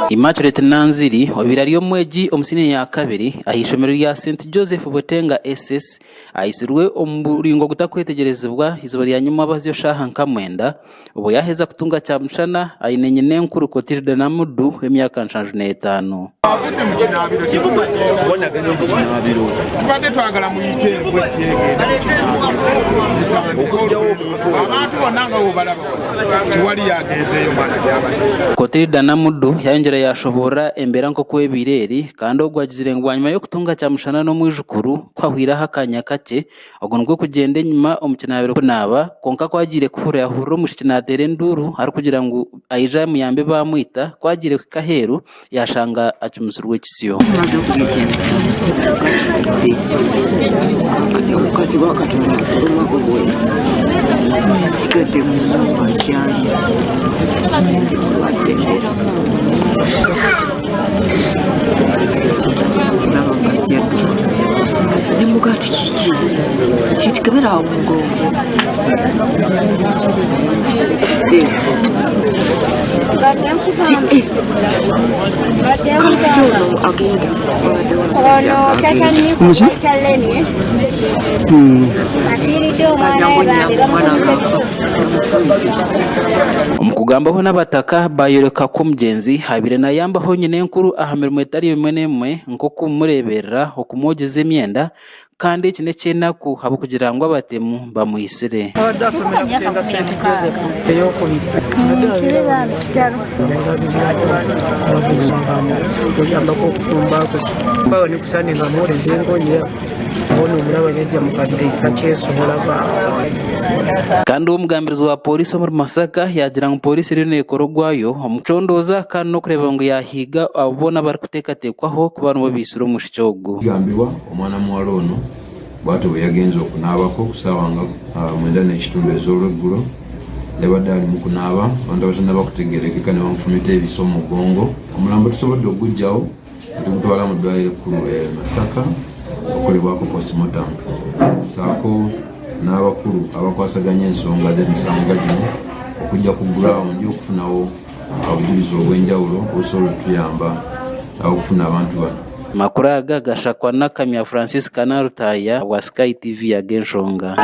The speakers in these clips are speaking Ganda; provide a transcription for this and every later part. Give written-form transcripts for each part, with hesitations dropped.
Immaculate Nanziri obirari omweji omusine ya kabiri ahishomero ya St Joseph Botenga SS ayisirwe omuringo gutakwetegerezebwa izuba lya nyuma bazyo shaha nkamwenda ubo yaheza kutunga cya mushana ayinenye nenkuru Clotilde Namudu emyaka 55 tubadde twagala muyite abantu bonna nga bobalaba tiwali yagenzeeyo mwana gy'abadde. Clotilde Namudu yayongera yashobora embera nko kwebireri kandi ogwagizire ngo nyuma yo kutunga cya mushana no mwijukuru kwahwira hakanya kake ogonwe kugenda nyuma omukinabiro kunaba konka kwagire kuhura yahuro mushikinatere nduru ari kugira ngo ayija muyambe bamwita kwagire kaheru yashanga acumusirwe kisiyo nimugati kiki kitikebera umugongo omukugambaho n'abataka bayoreka ko mugenzi habire na yambaho nyine nkuru ahamirimo etari imwe n'imwe nko kumureberera okumwogeza emyenda kandi kine cyenaku habo kugira ngo abatemu bamuhisire abadasomera kutenga St Joseph eyokubiri kuyamba ko kufumba ko ni kusaninga muri zengonya ono mulaba yajja mukadde kachesobola ba kandi umugambirizo wa polisi muri Masaka yagira ngo polisi rino ekorogwayo omucondoza kandi no kureba ngo yahiga abona bari kutekatekwaho ku bantu babisura mushicyogo gambirwa omwana muwala ono bwato yagenze okunaabako kusawanga mwenda n'ekitundu ez'olweggulo yabadde ali mu kunaaba abantu abatanaba kutegeerekeka ne bamufumita ebiso mu mugongo omulambo tusobodde okugujjawo netugutwala mu ddwaliro ekkulu Masaka okolebwako postmortem saako n'abakulu abakwasaganya ensonga z'emisango gino okujja ku ground okufunawo obujulizi obw'enjawulo obusobola otuyamba okufuna abantu bano. Makuru aga gashakwa na Kamya Francis Kanarutaya wa Sky TV ya Genshonga.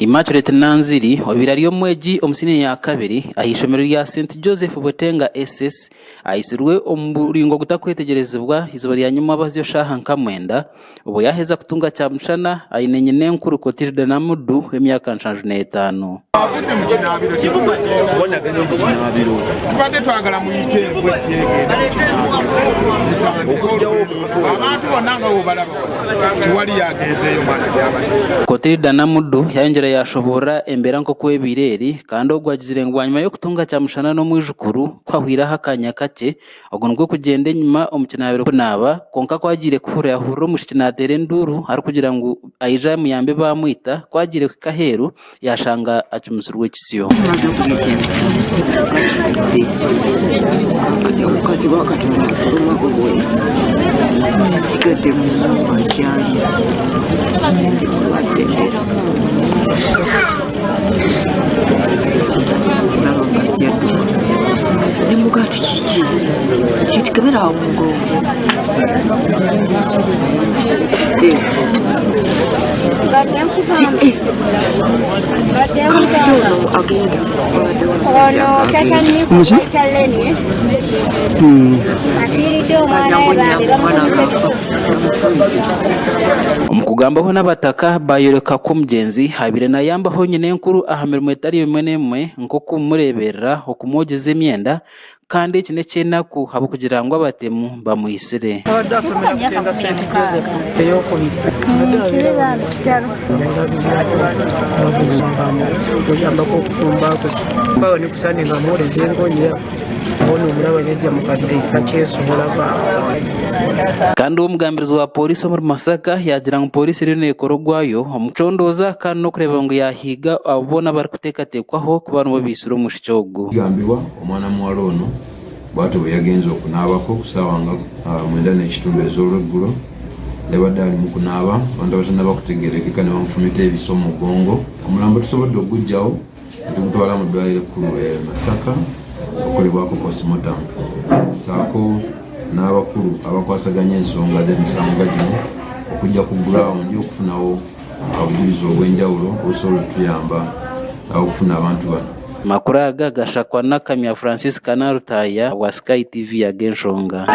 Immaculate Nanziri obirari omweji omusine ya kabiri ahishomero ya St Joseph Botenga SS ayisirwe omuringo gutakwetegerezebwa izuba lya nyuma bazyo shaha nkamwenda ubo yaheza kutunga cya mushana ayinenye nenkuru Clotilde Namudu emyaka 55 tubadde twagala muyite abantu bonna nga bobalaba tiwali yagenzeeyo mwana gy'abadde. Clotilde Namudu yayongera yashobora embera nko kwebireri kandi ogwagizire ngo nyuma yo kutunga cya mushana no mwijukuru kwahwira hakanya kake ogonwe kugenda nyuma omukinabiro kunaba konka kwagire kuhura yahuro mushikinatere nduru ari kugira ngo ayija muyambe bamwita kwagire kaheru yashanga acumusirwe kisiyo nimugati kiki kitikebera umugongo omukugambaho n'abataka bayoreka ko mugenzi habire na yambaho nyine nkuru ahamirimo etari imwe n'imwe nko kumureberera okumwogeza emyenda kandi kine cyenaku habo kugira ngo abatemu bamuhisire abadasomera kutenga St Joseph eyokubiri kuyamba ko kufumba ko ni kusaninga muri zengonya ono mulaba yajja mukadde kachesobola ba kandi umugambirizo wa polisi muri Masaka yagira ngo polisi rino ekorogwayo omucondoza kandi no kureba ngo yahiga abona bari kutekatekwaho ku bantu babisura mushicyogo gambirwa omwana muwala ono bwato yagenze okunaabako kusawanga mwenda n'ekitundu ez'olweggulo lebadde ali mu kunaaba abantu abatannaba kutegeerekeka ne bamufumita ebiso mu mugongo. Omulambo tusobodde okugujjawo ne tugutwala mu ddwaliro ekkulu e Masaka okolebwako postmortem. Saako n'abakulu abakwasaganya ensonga z'emisango gino okujja ku ground okufunawo obujulizi obw'enjawulo obusobola okutuyamba okufuna abantu bano. Makuru aga gashakwa na Kamya Francis Kanarutaya wa Sky TV ya Genshonga.